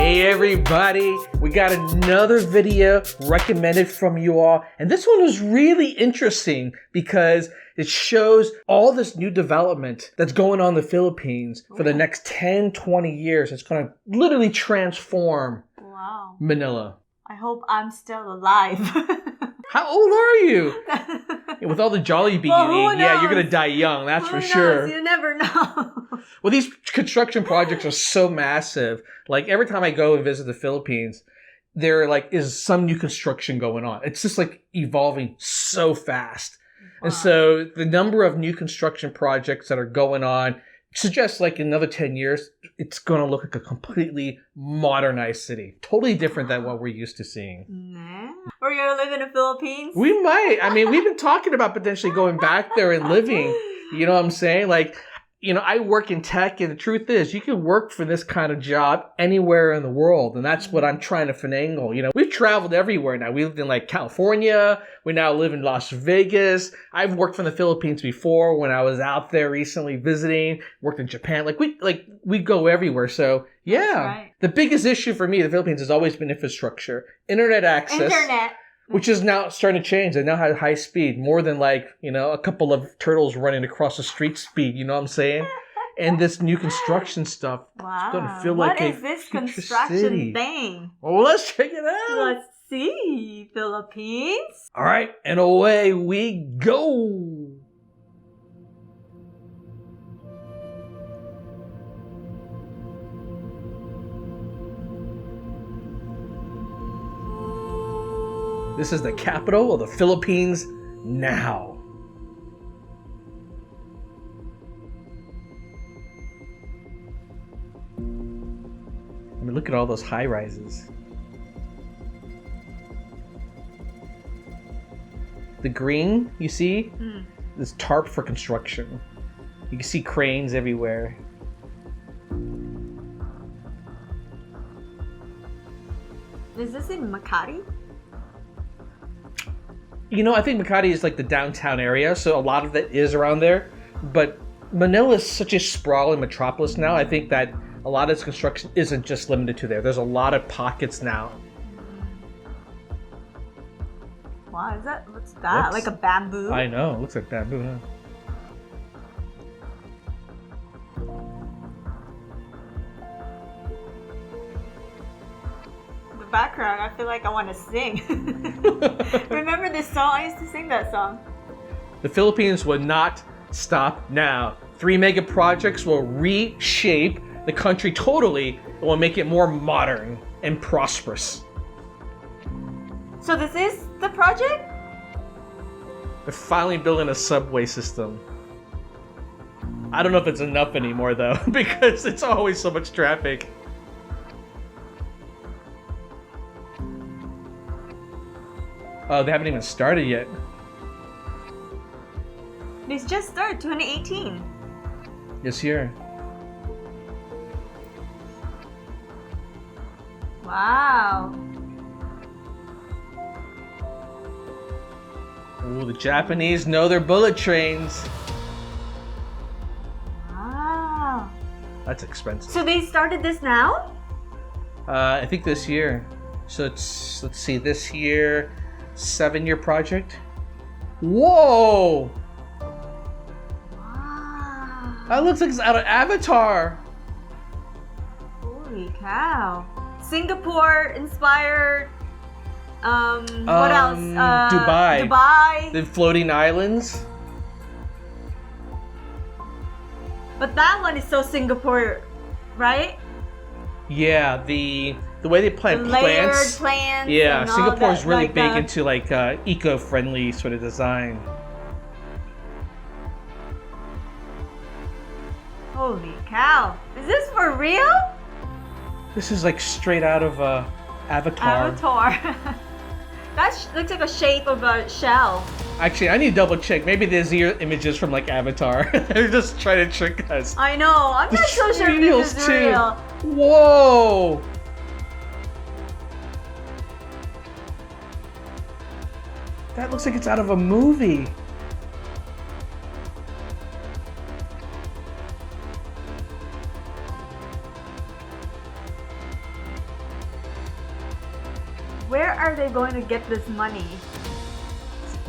Hey everybody, we got another video recommended from you all, and this one was really interesting because it shows all this new development that's going on in the Philippines for the next 10, 20 years. It's going to literally transform Manila. I hope I'm still alive. How old are you? With all the Jollibee you eat, yeah, you're going to die young, that's for sure. You never know. Well, these construction projects are so massive. Like, every time I go and visit the Philippines, there is some new construction going on. It's just evolving so fast. Wow. And so the number of new construction projects that are going on suggests in another 10 years, it's going to look like a completely modernized city. Totally different than what we're used to seeing. Nah. We're going to live in the Philippines? We might. I mean, we've been talking about potentially going back there and living. You know what I'm saying? I work in tech, and the truth is, you can work for this kind of job anywhere in the world, and that's what I'm trying to finagle. We've traveled everywhere now. We lived in California. We now live in Las Vegas. I've worked from the Philippines before when I was out there recently visiting. Worked in Japan. We go everywhere. So yeah, right. The biggest issue for me in the Philippines has always been infrastructure, internet access. Which is now starting to change. They now have high speed, more than a couple of turtles running across the street speed. You know what I'm saying? And this new construction stuff, it's going to feel like a future city. What is this construction thing? Well, let's check it out. Let's see, Philippines. All right, and away we go. This is the capital of the Philippines now. I mean, look at all those high rises. The green, you see, is tarp for construction. You can see cranes everywhere. Is this in Makati? I think Makati is the downtown area, so a lot of that is around there. But Manila is such a sprawling metropolis now. I think that a lot of its construction isn't just limited to there. There's a lot of pockets now. Wow, what's that? Like a bamboo? I know, it looks like bamboo, huh? Background, I feel like I want to sing. Remember this song? I used to sing that song. The Philippines will not stop now. 3 mega projects will reshape the country totally and will make it more modern and prosperous. So this is the project? They're finally building a subway system. I don't know if it's enough anymore though, because it's always so much traffic. Oh, they haven't even started yet. They just started 2018. This year. Wow. Oh, the Japanese know their bullet trains. Wow. That's expensive. So they started this now? I think this year. So let's see, this year. 7-year project. Whoa! Wow. That looks like it's out of Avatar. Holy cow. Singapore inspired. What else? Dubai. Dubai. The floating islands. But that one is so Singapore, right? Yeah, the way they plant layered plants. Yeah, Singapore is really big into eco-friendly sort of design. Holy cow! Is this for real? This is straight out of Avatar. That looks like a shape of a shell. Actually, I need to double check. Maybe these are images from Avatar. They're just trying to trick us. I know. I'm not so sure if this is real. Whoa! That looks like it's out of a movie. Where are they going to get this money?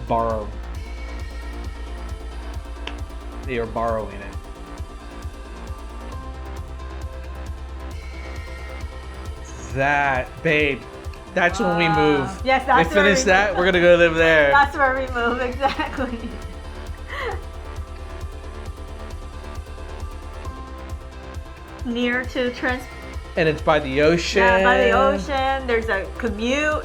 Borrow. They are borrowing it. That, babe, that's when we move. Yes, that's we where finish we that, move. we're gonna go live there. That's where we move, exactly. Near to And it's by the ocean. Yeah, by the ocean. There's a commute.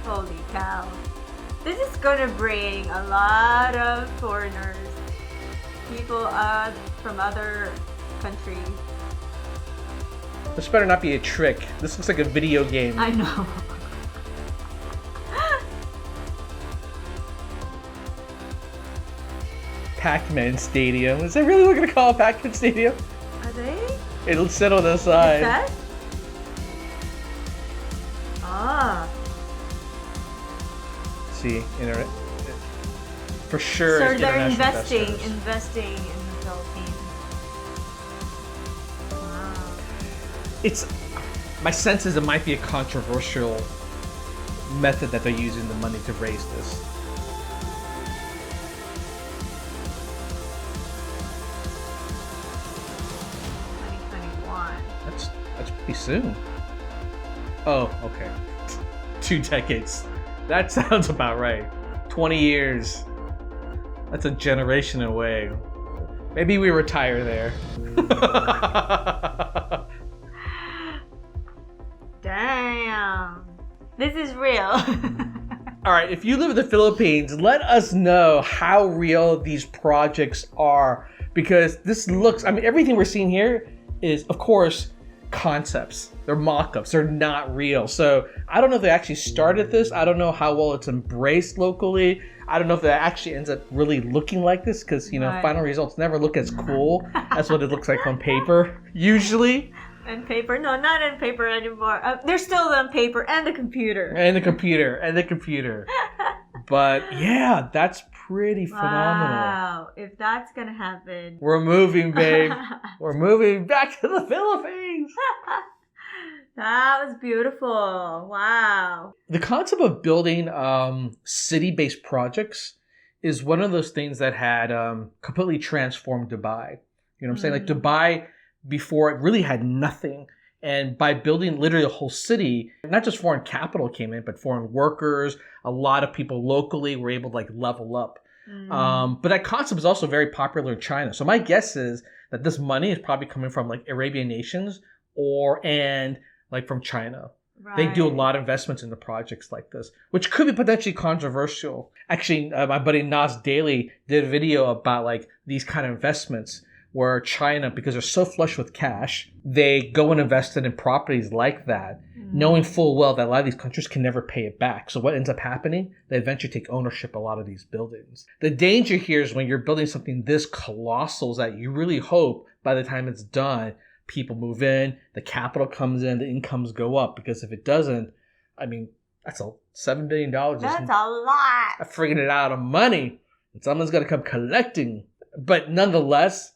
Holy cow. This is gonna bring a lot of foreigners. People from other countries. This better not be a trick. This looks like a video game. I know. Pac-Man Stadium. Is that really what we're gonna call it, Pac-Man Stadium? Are they? It'll sit on the side. Is that? Ah. See, internet. For sure. So it's they're international investing in the Philippines. Wow. It's my sense is it might be a controversial method that they're using the money to raise this. That's pretty soon. Oh, okay. 2 decades. That sounds about right. 20 years. That's a generation away. Maybe we retire there. Damn. This is real. All right, if you live in the Philippines, let us know how real these projects are. Because this looks, I mean, everything we're seeing here is, of course, concepts. They're mock-ups. They're not real. So I don't know if they actually started this. I don't know how well it's embraced locally. I don't know if that actually ends up really looking like this because, you know, Right. final results never look as cool as what it looks like on paper, usually. And paper? No, not in paper anymore. They're still on paper and the computer. And the computer. But yeah, that's pretty phenomenal. Wow. If that's going to happen. We're moving, babe. We're moving back to the Philippines. That was beautiful. Wow. The concept of building city-based projects is one of those things that had completely transformed Dubai. You know what I'm saying? Like Dubai, before it really had nothing. And by building literally a whole city, not just foreign capital came in, but foreign workers, a lot of people locally were able to like level up. But that concept is also very popular in China. So my guess is that this money is probably coming from like Arabian nations and like from China. Right. They do a lot of investments into projects like this, which could be potentially controversial. Actually, my buddy Nas Daily did a video about like these kind of investments where China, because they're so flush with cash, they go and invest it in properties like that, knowing full well that a lot of these countries can never pay it back. So what ends up happening? They eventually take ownership of a lot of these buildings. The danger here is when you're building something this colossal is that you really hope by the time it's done, people move in, the capital comes in, the incomes go up. Because if it doesn't, I mean, that's $7 billion. That's a lot. I'm freaking it out of money. And someone's going to come collecting. But nonetheless,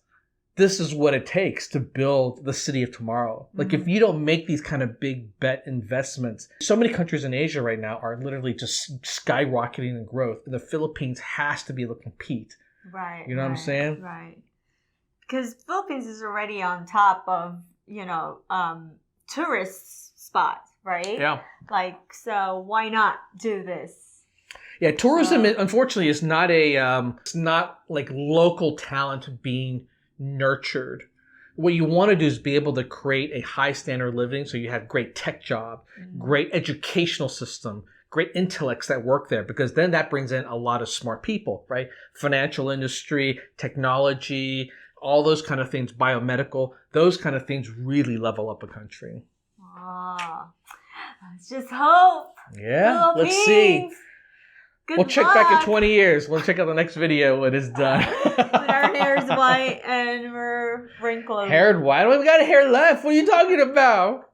this is what it takes to build the city of tomorrow. Like if you don't make these kind of big bet investments, so many countries in Asia right now are literally just skyrocketing in growth. The Philippines has to be able to compete. Right. You know what I'm saying? Right. Because Philippines is already on top of, tourist spots, right? Yeah. Like, so why not do this? Yeah, tourism, unfortunately, is not it's not like local talent being nurtured. What you want to do is be able to create a high standard of living so you have great tech job, great educational system, great intellects that work there, because then that brings in a lot of smart people, right? Financial industry, technology, all those kind of things, biomedical, those kind of things really level up a country. Oh, let's just hope. Yeah, let's see. We'll check back in 20 years. We'll check out the next video when it's done. When our hair's white and we're wrinkled. Hair white? We got hair left. What are you talking about?